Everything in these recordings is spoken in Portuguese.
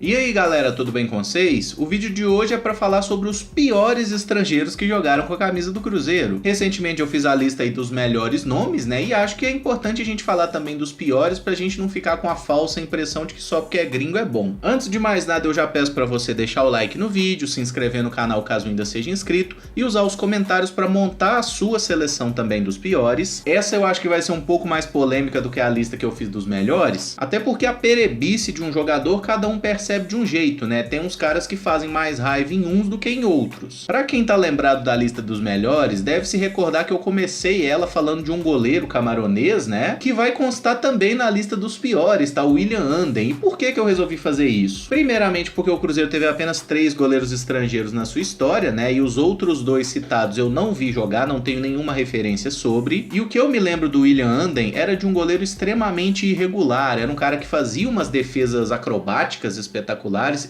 E aí galera, tudo bem com vocês? O vídeo de hoje é para falar sobre os piores estrangeiros que jogaram com a camisa do Cruzeiro. Recentemente eu fiz a lista aí dos melhores nomes, né? E acho que é importante a gente falar também dos piores pra gente não ficar com a falsa impressão de que só porque é gringo é bom. Antes de mais nada eu já peço para você deixar o like no vídeo, se inscrever no canal caso ainda seja inscrito e usar os comentários para montar a sua seleção também dos piores. Essa eu acho que vai ser um pouco mais polêmica do que a lista que eu fiz dos melhores, até porque a perebice de um jogador cada um percebe de um jeito, né? Tem uns caras que fazem mais raiva em uns do que em outros. Pra quem tá lembrado da lista dos melhores, deve se recordar que eu comecei ela falando de um goleiro camaronês, né? Que vai constar também na lista dos piores, tá? O William Anden. E por que eu resolvi fazer isso? Primeiramente porque o Cruzeiro teve apenas 3 goleiros estrangeiros na sua história, né? E os outros 2 citados eu não vi jogar, não tenho nenhuma referência sobre. E o que eu me lembro do William Anden era de um goleiro extremamente irregular, era um cara que fazia umas defesas acrobáticas espetaculares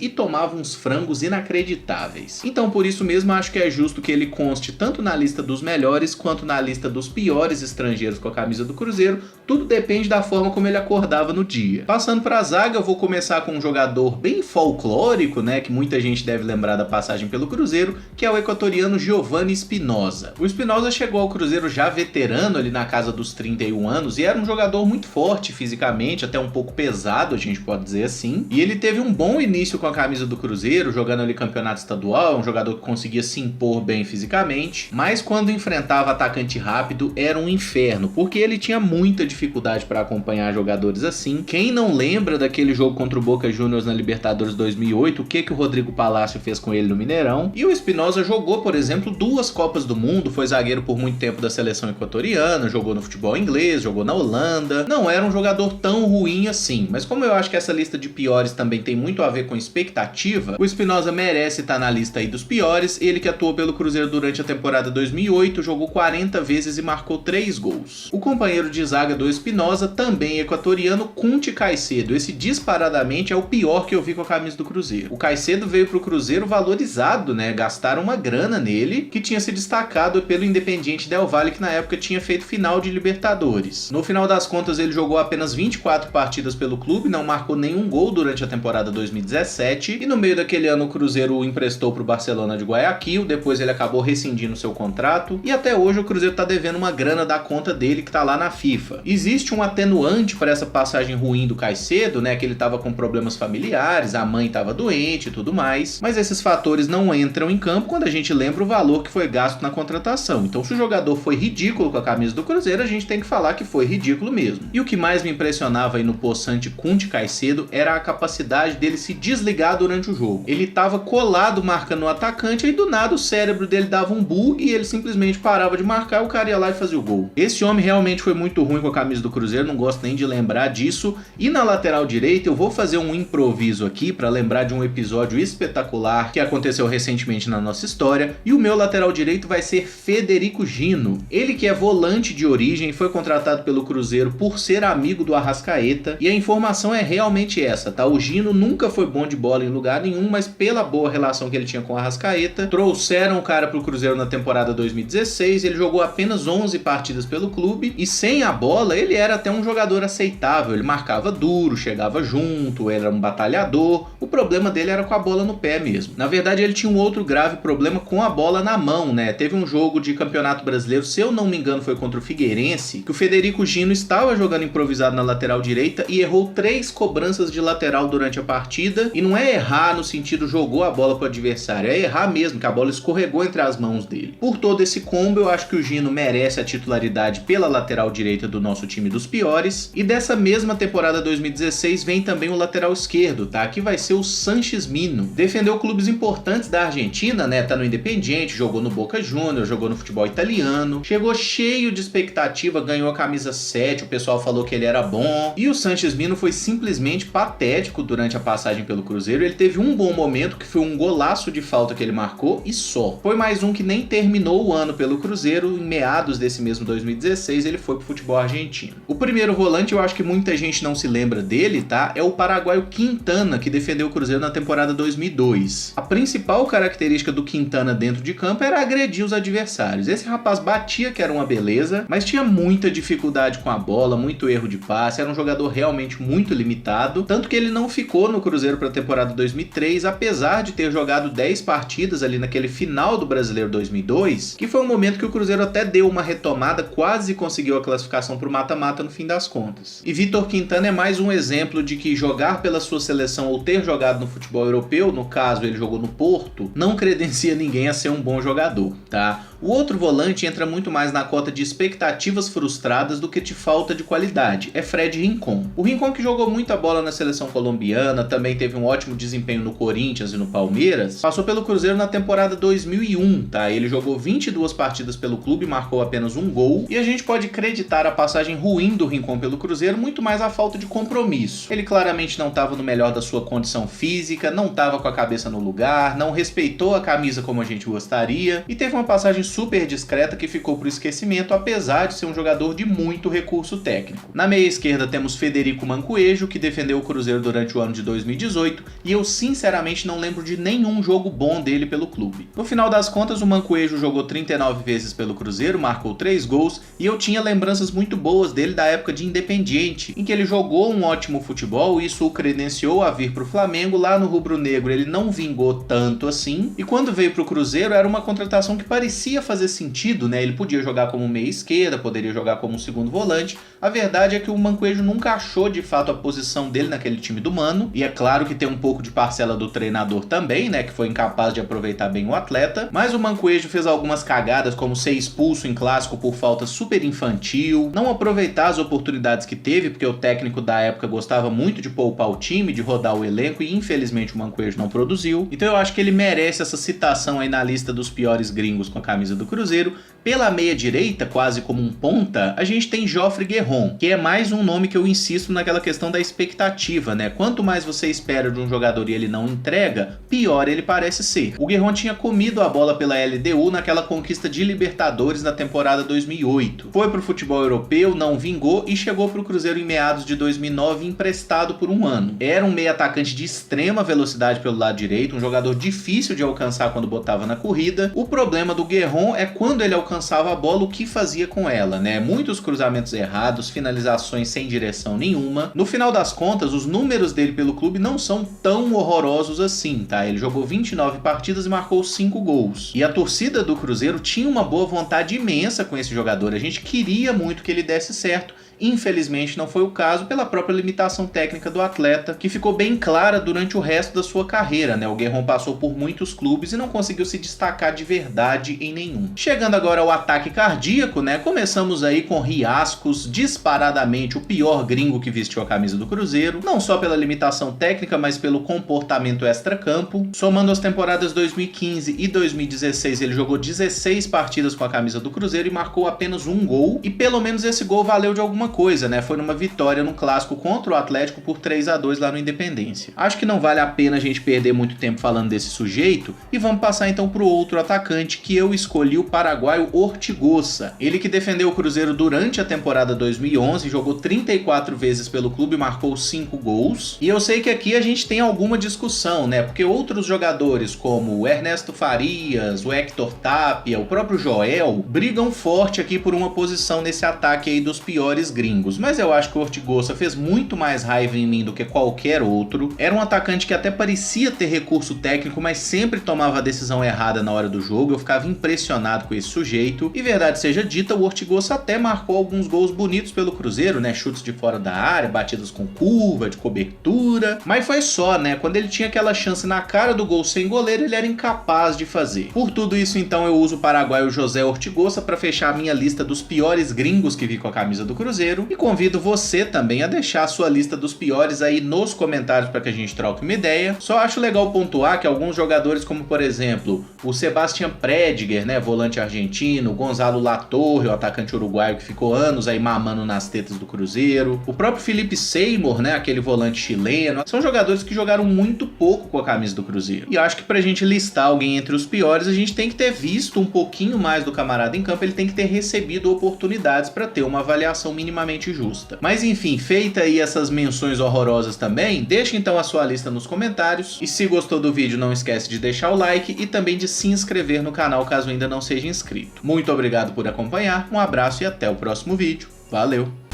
e tomava uns frangos inacreditáveis. Então por isso mesmo acho que é justo que ele conste tanto na lista dos melhores quanto na lista dos piores estrangeiros com a camisa do Cruzeiro, tudo depende da forma como ele acordava no dia. Passando para a zaga, eu vou começar com um jogador bem folclórico, né, que muita gente deve lembrar da passagem pelo Cruzeiro, que é o equatoriano Giovanni Espinosa. O Espinosa chegou ao Cruzeiro já veterano, ali na casa dos 31 anos, e era um jogador muito forte fisicamente, até um pouco pesado, a gente pode dizer assim, e ele teve um bom início com a camisa do Cruzeiro, jogando ali campeonato estadual, um jogador que conseguia se impor bem fisicamente, mas quando enfrentava atacante rápido era um inferno, porque ele tinha muita dificuldade para acompanhar jogadores assim. Quem não lembra daquele jogo contra o Boca Juniors na Libertadores 2008, o que o Rodrigo Palácio fez com ele no Mineirão? E o Espinosa jogou, por exemplo, 2 Copas do Mundo, foi zagueiro por muito tempo da seleção equatoriana, jogou no futebol inglês, jogou na Holanda, não era um jogador tão ruim assim, mas como eu acho que essa lista de piores também tem muito a ver com expectativa, o Espinosa merece estar na lista aí dos piores. Ele que atuou pelo Cruzeiro durante a temporada 2008, jogou 40 vezes e marcou 3 gols. O companheiro de zaga do Espinosa, também equatoriano, Cunti Caicedo. Esse disparadamente é o pior que eu vi com a camisa do Cruzeiro. O Caicedo veio pro Cruzeiro valorizado, né? Gastaram uma grana nele, que tinha se destacado pelo Independiente Del Valle, que na época tinha feito final de Libertadores. No final das contas ele jogou apenas 24 partidas pelo clube, não marcou nenhum gol durante a temporada 2017, e no meio daquele ano o Cruzeiro o emprestou para o Barcelona de Guayaquil, depois ele acabou rescindindo seu contrato, e até hoje o Cruzeiro tá devendo uma grana da conta dele que tá lá na FIFA. Existe um atenuante para essa passagem ruim do Caicedo, né, que ele tava com problemas familiares, a mãe tava doente e tudo mais, mas esses fatores não entram em campo quando a gente lembra o valor que foi gasto na contratação. Então se o jogador foi ridículo com a camisa do Cruzeiro, a gente tem que falar que foi ridículo mesmo. E o que mais me impressionava aí no possante Cunti Caicedo era a capacidade dele se desligar durante o jogo. Ele tava colado marcando o atacante e do nada o cérebro dele dava um bug e ele simplesmente parava de marcar, o cara ia lá e fazia o gol. Esse homem realmente foi muito ruim com a camisa do Cruzeiro, não gosto nem de lembrar disso. E na lateral direita eu vou fazer um improviso aqui para lembrar de um episódio espetacular que aconteceu recentemente na nossa história, e o meu lateral direito vai ser Federico Gino. Ele que é volante de origem, foi contratado pelo Cruzeiro por ser amigo do Arrascaeta, e a informação é realmente essa, tá? O Gino nunca foi bom de bola em lugar nenhum, mas pela boa relação que ele tinha com o Arrascaeta, trouxeram o cara pro Cruzeiro na temporada 2016, ele jogou apenas 11 partidas pelo clube, e sem a bola ele era até um jogador aceitável, ele marcava duro, chegava junto, era um batalhador. O problema dele era com a bola no pé mesmo. Na verdade ele tinha um outro grave problema com a bola na mão, né? Teve um jogo de Campeonato Brasileiro, se eu não me engano foi contra o Figueirense, que o Federico Gino estava jogando improvisado na lateral direita e errou 3 cobranças de lateral durante a partida, e não é errar no sentido jogou a bola para o adversário, é errar mesmo, que a bola escorregou entre as mãos dele. Por todo esse combo, eu acho que o Gino merece a titularidade pela lateral direita do nosso time dos piores, e dessa mesma temporada 2016 vem também o lateral esquerdo, tá? Que vai ser o Sanches Mino. Defendeu clubes importantes da Argentina, né? Tá no Independiente, jogou no Boca Juniors, jogou no futebol italiano, chegou cheio de expectativa, ganhou a camisa 7, o pessoal falou que ele era bom, e o Sanches Mino foi simplesmente patético durante a passagem pelo Cruzeiro. Ele teve um bom momento, que foi um golaço de falta que ele marcou, e só. Foi mais um que nem terminou o ano pelo Cruzeiro, em meados desse mesmo 2016 ele foi pro futebol argentino. O primeiro volante, eu acho que muita gente não se lembra dele, tá? É o paraguaio Quintana, que defendeu o Cruzeiro na temporada 2002. A principal característica do Quintana dentro de campo era agredir os adversários. Esse rapaz batia, que era uma beleza, mas tinha muita dificuldade com a bola, muito erro de passe, era um jogador realmente muito limitado, tanto que ele não ficou no Cruzeiro para a temporada 2003, apesar de ter jogado 10 partidas ali naquele final do Brasileiro 2002, que foi um momento que o Cruzeiro até deu uma retomada, quase conseguiu a classificação para o mata-mata no fim das contas. E Vitor Quintana é mais um exemplo de que jogar pela sua seleção ou ter jogado no futebol europeu, no caso ele jogou no Porto, não credencia ninguém a ser um bom jogador, tá? O outro volante entra muito mais na cota de expectativas frustradas do que de falta de qualidade, é Fred Rincon. O Rincon, que jogou muita bola na seleção colombiana, também teve um ótimo desempenho no Corinthians e no Palmeiras, passou pelo Cruzeiro na temporada 2001, tá? Ele jogou 22 partidas pelo clube, marcou apenas um gol, e a gente pode acreditar a passagem ruim do Rincon pelo Cruzeiro muito mais à falta de compromisso. Ele claramente não estava no melhor da sua condição física, não estava com a cabeça no lugar, não respeitou a camisa como a gente gostaria, e teve uma passagem super discreta que ficou pro esquecimento, apesar de ser um jogador de muito recurso técnico. Na meia esquerda temos Federico Mancoejo, que defendeu o Cruzeiro durante o ano de 2018, e eu sinceramente não lembro de nenhum jogo bom dele pelo clube. No final das contas, o Mancoejo jogou 39 vezes pelo Cruzeiro, marcou 3 gols, e eu tinha lembranças muito boas dele da época de Independiente, em que ele jogou um ótimo futebol, e isso o credenciou a vir pro Flamengo. Lá no rubro-negro ele não vingou tanto assim, e quando veio pro Cruzeiro era uma contratação que parecia fazer sentido, né? Ele podia jogar como meia esquerda, poderia jogar como um segundo volante. A verdade é que o Mancoejo nunca achou de fato a posição dele naquele time do Mano, e é claro que tem um pouco de parcela do treinador também, né? Que foi incapaz de aproveitar bem o atleta, mas o Mancoejo fez algumas cagadas, como ser expulso em clássico por falta super infantil, não aproveitar as oportunidades que teve, porque o técnico da época gostava muito de poupar o time, de rodar o elenco, e infelizmente o Mancoejo não produziu. Então eu acho que ele merece essa citação aí na lista dos piores gringos com a camisa do Cruzeiro. Pela meia direita, quase como um ponta, a gente tem Joffre Guerron, que é mais um nome que eu insisto naquela questão da expectativa, né? Quanto mais você espera de um jogador e ele não entrega, pior ele parece ser. O Guerron tinha comido a bola pela LDU naquela conquista de Libertadores na temporada 2008. Foi pro futebol europeu, não vingou e chegou pro Cruzeiro em meados de 2009 emprestado por um ano. Era um meio atacante de extrema velocidade pelo lado direito, um jogador difícil de alcançar quando botava na corrida. O problema do Guerron é quando ele alcançava a bola, o que fazia com ela, né? Muitos cruzamentos errados, finalizações sem direção nenhuma. No final das contas, os números dele pelo clube não são tão horrorosos assim, tá? Ele jogou 29 partidas e marcou 5 gols. E a torcida do Cruzeiro tinha uma boa vontade imensa com esse jogador. A gente queria muito que ele desse certo. Infelizmente não foi o caso pela própria limitação técnica do atleta, que ficou bem clara durante o resto da sua carreira, né? O Guerron passou por muitos clubes e não conseguiu se destacar de verdade em nenhum. Chegando agora ao ataque cardíaco, né? Começamos aí com Riascos, disparadamente o pior gringo que vestiu a camisa do Cruzeiro, não só pela limitação técnica, mas pelo comportamento extra-campo. Somando as temporadas 2015 e 2016, ele jogou 16 partidas com a camisa do Cruzeiro e marcou apenas um gol, e pelo menos esse gol valeu de alguma coisa, né? Foi numa vitória no clássico contra o Atlético por 3-2 lá no Independência. Acho que não vale a pena a gente perder muito tempo falando desse sujeito, e vamos passar então pro outro atacante, que eu escolhi, o paraguaio Ortigosa. Ele que defendeu o Cruzeiro durante a temporada 2011, jogou 34 vezes pelo clube e marcou 5 gols. E eu sei que aqui a gente tem alguma discussão, né? Porque outros jogadores como o Ernesto Farias, o Hector Tapia, o próprio Joel, brigam forte aqui por uma posição nesse ataque aí dos piores gringos, mas eu acho que o Ortigosa fez muito mais raiva em mim do que qualquer outro. Era um atacante que até parecia ter recurso técnico, mas sempre tomava a decisão errada na hora do jogo. Eu ficava impressionado com esse sujeito, e verdade seja dita, o Ortigosa até marcou alguns gols bonitos pelo Cruzeiro, né? Chutes de fora da área, batidas com curva, de cobertura, mas foi só, né? Quando ele tinha aquela chance na cara do gol sem goleiro, ele era incapaz de fazer. Por tudo isso, então, eu uso o paraguaio José Ortigosa para fechar a minha lista dos piores gringos que vi com a camisa do Cruzeiro, e convido você também a deixar a sua lista dos piores aí nos comentários para que a gente troque uma ideia. Só acho legal pontuar que alguns jogadores, como por exemplo o Sebastián Prediger, né, volante argentino, o Gonzalo Latorre, o atacante uruguaio que ficou anos aí mamando nas tetas do Cruzeiro, o próprio Felipe Seymour, né, aquele volante chileno, são jogadores que jogaram muito pouco com a camisa do Cruzeiro. E eu acho que pra gente listar alguém entre os piores, a gente tem que ter visto um pouquinho mais do camarada em campo, ele tem que ter recebido oportunidades para ter uma avaliação minimamente minimamente justa. Mas enfim, feita aí essas menções horrorosas também, deixa então a sua lista nos comentários, e se gostou do vídeo não esquece de deixar o like e também de se inscrever no canal caso ainda não seja inscrito. Muito obrigado por acompanhar, um abraço e até o próximo vídeo. Valeu!